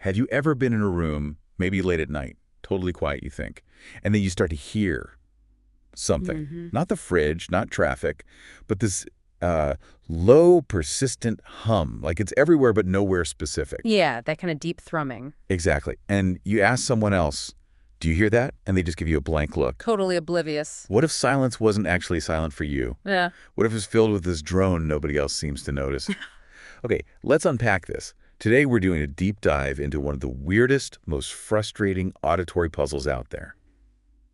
Have you ever been in a room, maybe late at night, totally quiet, you think, and then you start to hear something? Not the fridge, not traffic, but this low, persistent hum. Like it's everywhere but nowhere specific. Yeah, that kind of deep thrumming. Exactly. And you ask someone else, do you hear that? And they just give you a blank look. Totally oblivious. What if silence wasn't actually silent for you? Yeah. What if it's filled with this drone nobody else seems to notice? Okay, let's unpack this. Today we're doing a deep dive into one of the weirdest, most frustrating auditory puzzles out there.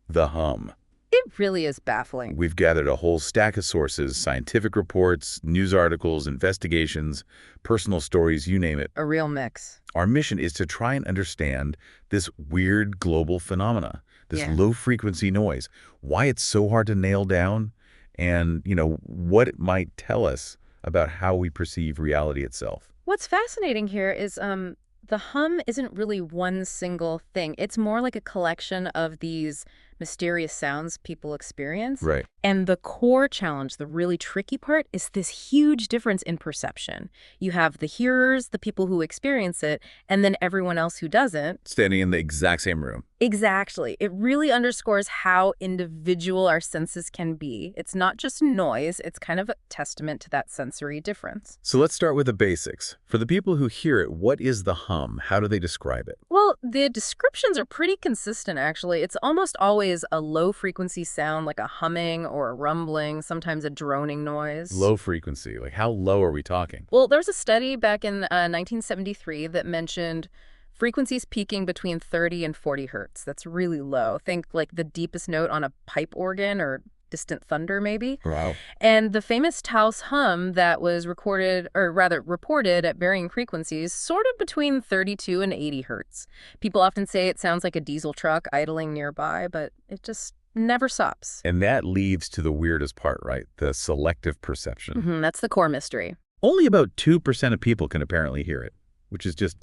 The hum. It really is baffling. We've gathered a whole stack of sources, scientific reports, news articles, investigations, personal stories, you name it. A real mix. Our mission is to try and understand this weird global phenomena, this low-frequency noise, why it's so hard to nail down, and, what it might tell us about how we perceive reality itself. What's fascinating here is the hum isn't really one single thing. It's more like a collection of these mysterious sounds people experience. Right. And the core challenge, the really tricky part, is this huge difference in perception. You have the hearers, the people who experience it, and then everyone else who doesn't. Standing in the exact same room. Exactly. It really underscores how individual our senses can be. It's not just noise, it's kind of a testament to that sensory difference. So let's start with the basics. For the people who hear it, what is the hum? How do they describe it? Well, the descriptions are pretty consistent, actually. It's almost always a low-frequency sound like a humming or a rumbling, sometimes a droning noise. Low frequency. Like how low are we talking? Well, there was a study back in 1973 that mentioned frequencies peaking between 30 and 40 hertz. That's really low. Think like the deepest note on a pipe organ or distant thunder, maybe. Wow. And the famous Taos Hum that was reported at varying frequencies, sort of between 32 and 80 hertz. People often say it sounds like a diesel truck idling nearby, but it just never stops. And that leads to the weirdest part, right? The selective perception. That's the core mystery. Only about 2% of people can apparently hear it, which is just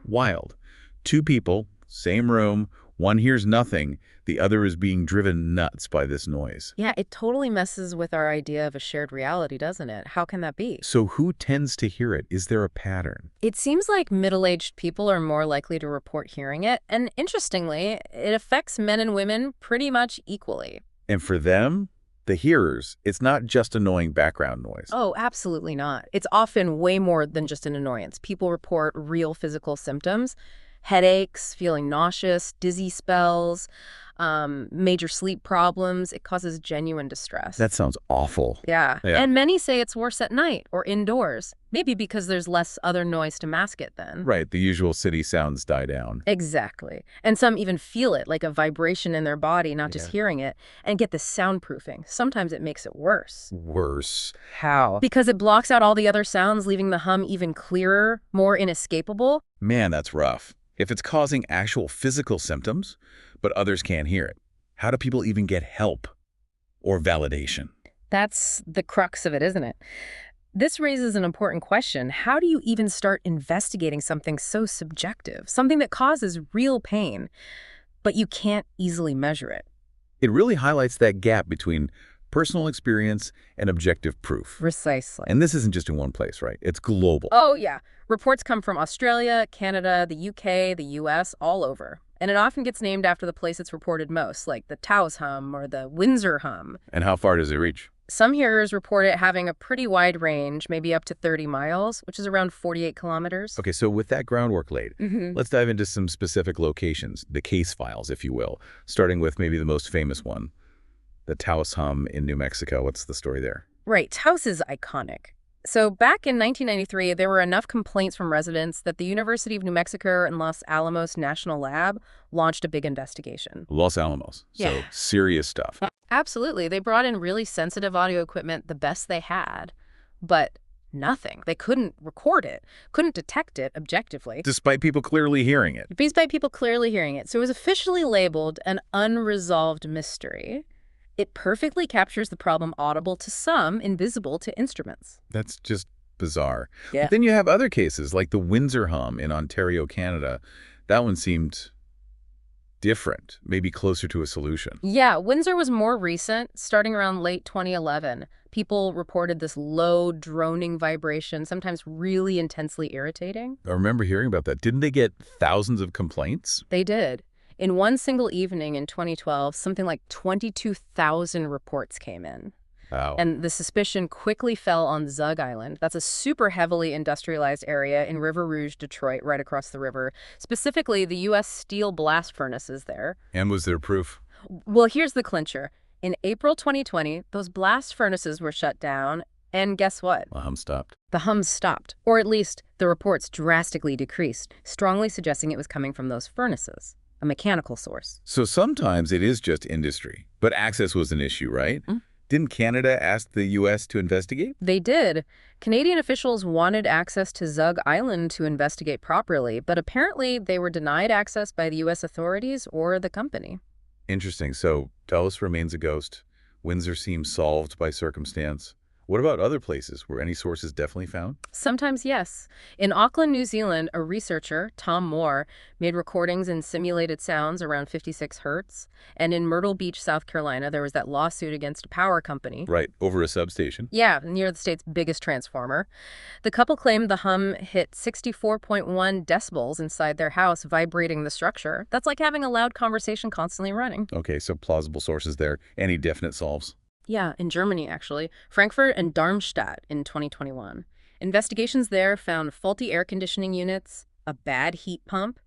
wild. 2 people, same room, one hears nothing, the other is being driven nuts by this noise. Yeah, it totally messes with our idea of a shared reality, doesn't it? How can that be? So who tends to hear it? Is there a pattern? It seems like middle-aged people are more likely to report hearing it, and interestingly, it affects men and women pretty much equally. And for them, the hearers, it's not just annoying background noise. Oh, absolutely not. It's often way more than just an annoyance. People report real physical symptoms, headaches, feeling nauseous, dizzy spells, major sleep problems. It causes genuine distress. That sounds awful. Yeah. And many say it's worse at night or indoors, maybe because there's less other noise to mask it then. Right, the usual city sounds die down. Exactly. And some even feel it, like a vibration in their body, not just hearing it, and get the soundproofing. Sometimes it makes it worse. Worse. How? Because it blocks out all the other sounds, leaving the hum even clearer, more inescapable. Man, that's rough. If it's causing actual physical symptoms, but others can't hear it, how do people even get help or validation? That's the crux of it, isn't it? This raises an important question. How do you even start investigating something so subjective, something that causes real pain, but you can't easily measure it? It really highlights that gap between personal experience and objective proof. Precisely. And this isn't just in one place, right? It's global. Oh, yeah. Reports come from Australia, Canada, the UK, the US, all over. And it often gets named after the place it's reported most, like the Taos Hum or the Windsor Hum. And how far does it reach? Some hearers report it having a pretty wide range, maybe up to 30 miles, which is around 48 kilometers. Okay, so with that groundwork laid, let's dive into some specific locations, the case files, if you will, starting with maybe the most famous one, the Taos Hum in New Mexico. What's the story there? Right. Taos is iconic. So back in 1993, there were enough complaints from residents that the University of New Mexico and Los Alamos National Lab launched a big investigation. Los Alamos. So serious stuff. Absolutely. They brought in really sensitive audio equipment, the best they had, but nothing. They couldn't record it, couldn't detect it objectively. Despite people clearly hearing it. Despite people clearly hearing it. So it was officially labeled an unresolved mystery. It perfectly captures the problem audible to some, invisible to instruments. That's just bizarre. Yeah. But then you have other cases like the Windsor Hum in Ontario, Canada. That one seemed different, maybe closer to a solution. Yeah, Windsor was more recent, starting around late 2011. People reported this low, droning vibration, sometimes really intensely irritating. I remember hearing about that. Didn't they get thousands of complaints? They did. In one single evening in 2012, something like 22,000 reports came in. Wow. And the suspicion quickly fell on Zug Island. That's a super heavily industrialized area in River Rouge, Detroit, right across the river. Specifically, the U.S. steel blast furnaces there. And was there proof? Well, here's the clincher. In April 2020, those blast furnaces were shut down, and guess what? The hum stopped. The hums stopped, or at least the reports drastically decreased, strongly suggesting it was coming from those furnaces, a mechanical source. So sometimes it is just industry, but access was an issue, right? Didn't Canada ask the U.S. to investigate? They did. Canadian officials wanted access to Zug Island to investigate properly, but apparently they were denied access by the U.S. authorities or the company. Interesting. So Taos remains a ghost. Windsor seems solved by circumstance. What about other places? Were any sources definitely found? Sometimes, yes. In Auckland, New Zealand, a researcher, Tom Moore, made recordings and simulated sounds around 56 hertz. And in Myrtle Beach, South Carolina, there was that lawsuit against a power company. Right, over a substation. Yeah, near the state's biggest transformer. The couple claimed the hum hit 64.1 decibels inside their house, vibrating the structure. That's like having a loud conversation constantly running. Okay, so plausible sources there. Any definite solves? Yeah, in Germany, actually. Frankfurt and Darmstadt in 2021. Investigations there found faulty air conditioning units, a bad heat pump,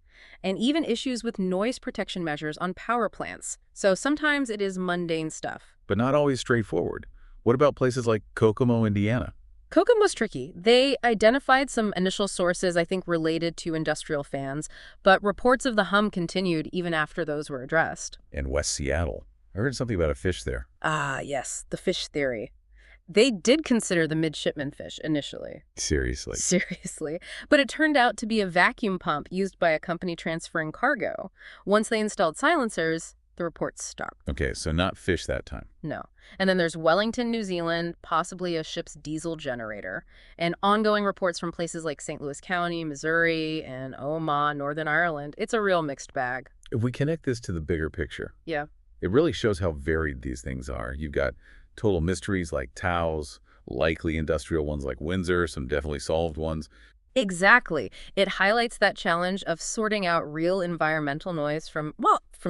and even issues with noise protection measures on power plants. So sometimes it is mundane stuff. But not always straightforward. What about places like Kokomo, Indiana? Kokomo was tricky. They identified some initial sources, I think, related to industrial fans, but reports of the hum continued even after those were addressed. And West Seattle. I heard something about a fish there. Ah, yes, the fish theory. They did consider the midshipman fish initially. Seriously. Seriously. But it turned out to be a vacuum pump used by a company transferring cargo. Once they installed silencers, the reports stopped. Okay, so not fish that time. No. And then there's Wellington, New Zealand, possibly a ship's diesel generator, and ongoing reports from places like St. Louis County, Missouri, and Omagh, Northern Ireland. It's a real mixed bag. If we connect this to the bigger picture, Yeah. it really shows how varied these things are. You've got total mysteries like Taos, likely industrial ones like Windsor, some definitely solved ones. Exactly. It highlights that challenge of sorting out real environmental noise from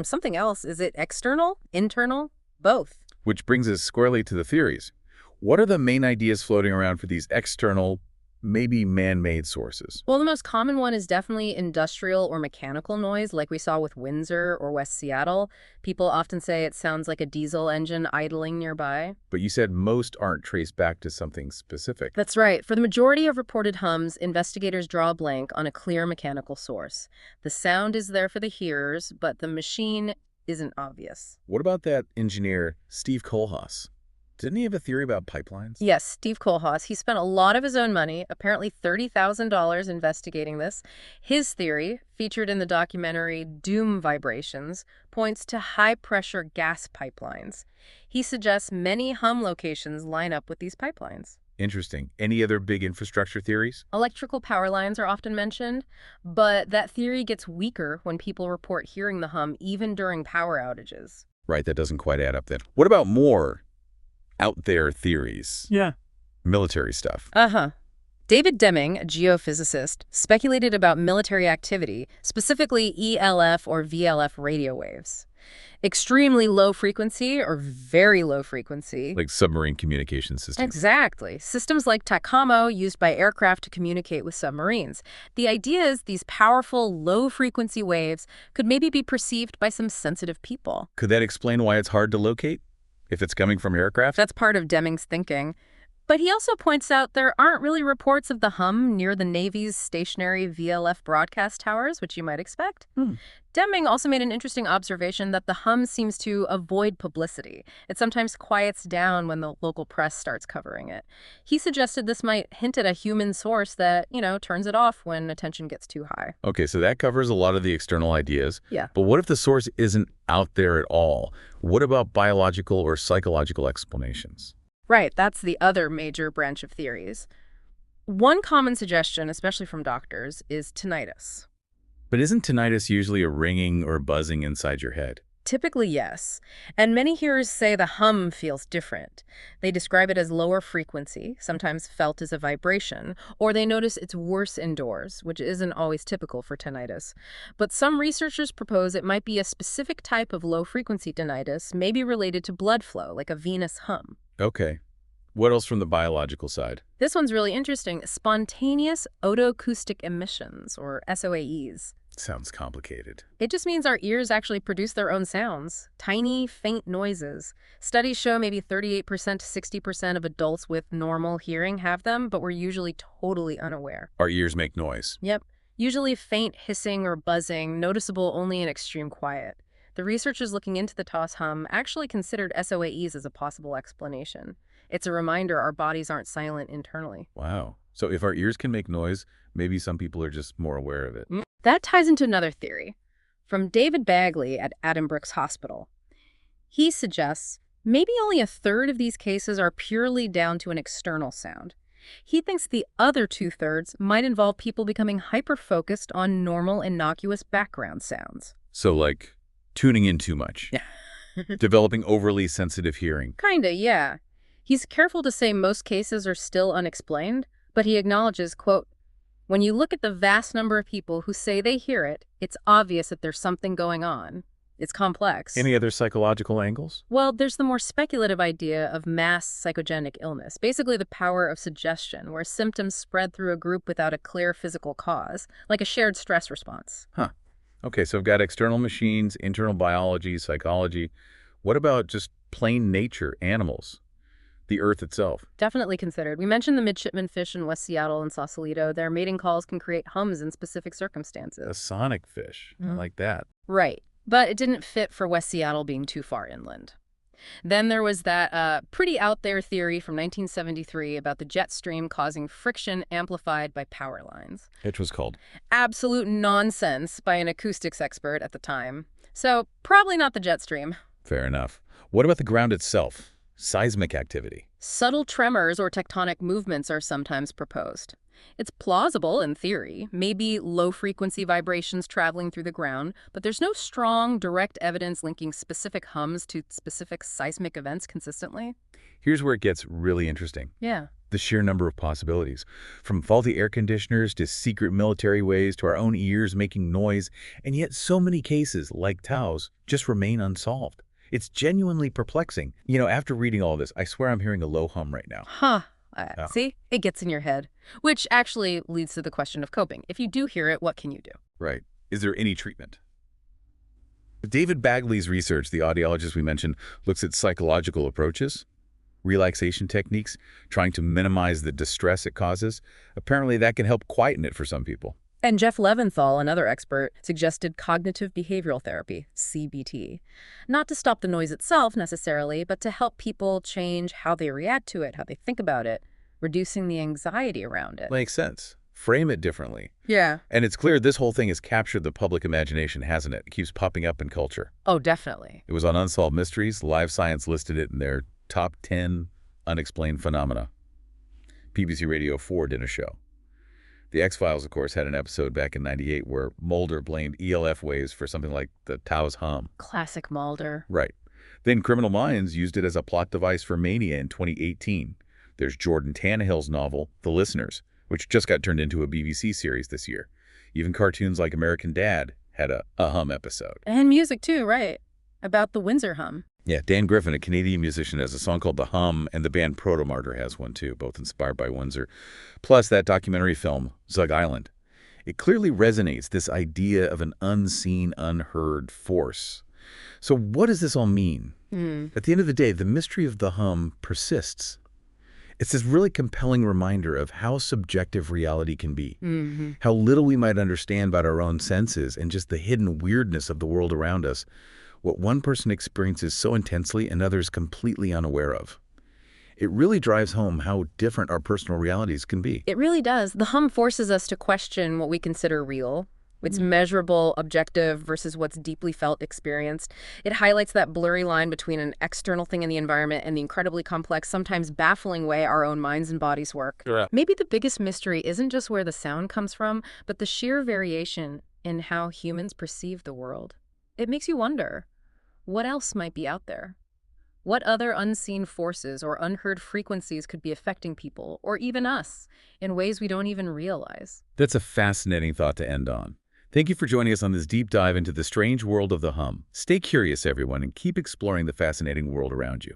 something else. Is it external, internal, both? Which brings us squarely to the theories. What are the main ideas floating around for these external, maybe man-made sources? Well, the most common one is definitely industrial or mechanical noise, like we saw with Windsor or West Seattle. People often say it sounds like a diesel engine idling nearby. But you said most aren't traced back to something specific. That's right. For the majority of reported hums, investigators draw a blank on a clear mechanical source. The sound is there for the hearers, but the machine isn't obvious. What about that engineer, Steve Kohlhaas? Didn't he have a theory about pipelines? Yes, Steve Kohlhaas. He spent a lot of his own money, apparently $30,000, investigating this. His theory, featured in the documentary Doom Vibrations, points to high-pressure gas pipelines. He suggests many hum locations line up with these pipelines. Interesting. Any other big infrastructure theories? Electrical power lines are often mentioned, but that theory gets weaker when people report hearing the hum even during power outages. Right, that doesn't quite add up then. What about more out there theories? Yeah. Military stuff. David Deming, a geophysicist, speculated about military activity, specifically ELF or VLF radio waves. Extremely low frequency or very low frequency. Like submarine communication systems. Exactly. Systems like TACOMO used by aircraft to communicate with submarines. The idea is these powerful, low-frequency waves could maybe be perceived by some sensitive people. Could that explain why it's hard to locate? If it's coming from aircraft? That's part of Deming's thinking. But he also points out there aren't really reports of the hum near the Navy's stationary VLF broadcast towers, which you might expect. Deming also made an interesting observation that the hum seems to avoid publicity. It sometimes quiets down when the local press starts covering it. He suggested this might hint at a human source that, turns it off when attention gets too high. Okay, so that covers a lot of the external ideas. Yeah. But what if the source isn't out there at all? What about biological or psychological explanations? Right, that's the other major branch of theories. One common suggestion, especially from doctors, is tinnitus. But isn't tinnitus usually a ringing or buzzing inside your head? Typically, yes. And many hearers say the hum feels different. They describe it as lower frequency, sometimes felt as a vibration, or they notice it's worse indoors, which isn't always typical for tinnitus. But some researchers propose it might be a specific type of low-frequency tinnitus, maybe related to blood flow, like a venous hum. Okay. What else from the biological side? This one's really interesting. Spontaneous otoacoustic emissions, or SOAEs. Sounds complicated. It just means our ears actually produce their own sounds, tiny, faint noises. Studies show maybe 38% to 60% of adults with normal hearing have them, but we're usually totally unaware. Our ears make noise. Yep, usually faint hissing or buzzing, noticeable only in extreme quiet. The researchers looking into the Taos Hum actually considered SOAEs as a possible explanation. It's a reminder our bodies aren't silent internally. Wow. So if our ears can make noise, maybe some people are just more aware of it. That ties into another theory from David Bagley at Addenbrooke's Hospital. He suggests maybe only a third of these cases are purely down to an external sound. He thinks the other two-thirds might involve people becoming hyper-focused on normal, innocuous background sounds. So like tuning in too much. Yeah. Developing overly sensitive hearing. Kinda, yeah. He's careful to say most cases are still unexplained, but he acknowledges, quote, "When you look at the vast number of people who say they hear it, it's obvious that there's something going on. It's complex." Any other psychological angles? Well, there's the more speculative idea of mass psychogenic illness, basically the power of suggestion, where symptoms spread through a group without a clear physical cause, like a shared stress response. Huh. Okay, so I've got external machines, internal biology, psychology. What about just plain nature, animals? The Earth itself? Definitely considered. We mentioned the midshipman fish in West Seattle and Sausalito. Their mating calls can create hums in specific circumstances. A sonic fish. I like that. Right. But it didn't fit for West Seattle being too far inland. Then there was that pretty out there theory from 1973 about the jet stream causing friction amplified by power lines. It was called? Absolute nonsense by an acoustics expert at the time. So probably not the jet stream. Fair enough. What about the ground itself? Seismic activity? Subtle tremors or tectonic movements are sometimes proposed. It's plausible in theory, maybe low-frequency vibrations traveling through the ground, but there's no strong, direct evidence linking specific hums to specific seismic events consistently. Here's where it gets really interesting. Yeah. The sheer number of possibilities. From faulty air conditioners to secret military ways to our own ears making noise, and yet so many cases, like Taos, just remain unsolved. It's genuinely perplexing. You know, after reading all this, I swear I'm hearing a low hum right now. Huh. See? It gets in your head. Which actually leads to the question of coping. If you do hear it, what can you do? Right. Is there any treatment? David Bagley's research, the audiologist we mentioned, looks at psychological approaches, relaxation techniques, trying to minimize the distress it causes. Apparently that can help quieten it for some people. And Jeff Leventhal, another expert, suggested cognitive behavioral therapy, CBT. Not to stop the noise itself necessarily, but to help people change how they react to it, how they think about it, reducing the anxiety around it. Makes sense. Frame it differently. Yeah. And it's clear this whole thing has captured the public imagination, hasn't it? It keeps popping up in culture. Oh, definitely. It was on Unsolved Mysteries. Live Science listed it in their top 10 unexplained phenomena. BBC Radio 4 did a show. The X-Files, of course, had an episode back in '98 where Mulder blamed ELF waves for something like the Taos Hum. Classic Mulder. Right. Then Criminal Minds used it as a plot device for Mania in 2018. There's Jordan Tannehill's novel, The Listeners, which just got turned into a BBC series this year. Even cartoons like American Dad had a hum episode. And music too, right? About the Windsor Hum. Yeah, Dan Griffin, a Canadian musician, has a song called The Hum, and the band Proto-Martyr has one too, both inspired by Windsor. Plus that documentary film, Zug Island. It clearly resonates, this idea of an unseen, unheard force. So what does this all mean? At the end of the day, the mystery of the hum persists. It's this really compelling reminder of how subjective reality can be, how little we might understand about our own senses and just the hidden weirdness of the world around us. What one person experiences so intensely and others completely unaware of. It really drives home how different our personal realities can be. It really does. The hum forces us to question what we consider real. It's measurable, objective versus what's deeply felt, experienced. It highlights that blurry line between an external thing in the environment and the incredibly complex, sometimes baffling way our own minds and bodies work. Yeah. Maybe the biggest mystery isn't just where the sound comes from, but the sheer variation in how humans perceive the world. It makes you wonder, what else might be out there? What other unseen forces or unheard frequencies could be affecting people, or even us, in ways we don't even realize? That's a fascinating thought to end on. Thank you for joining us on this deep dive into the strange world of the hum. Stay curious, everyone, and keep exploring the fascinating world around you.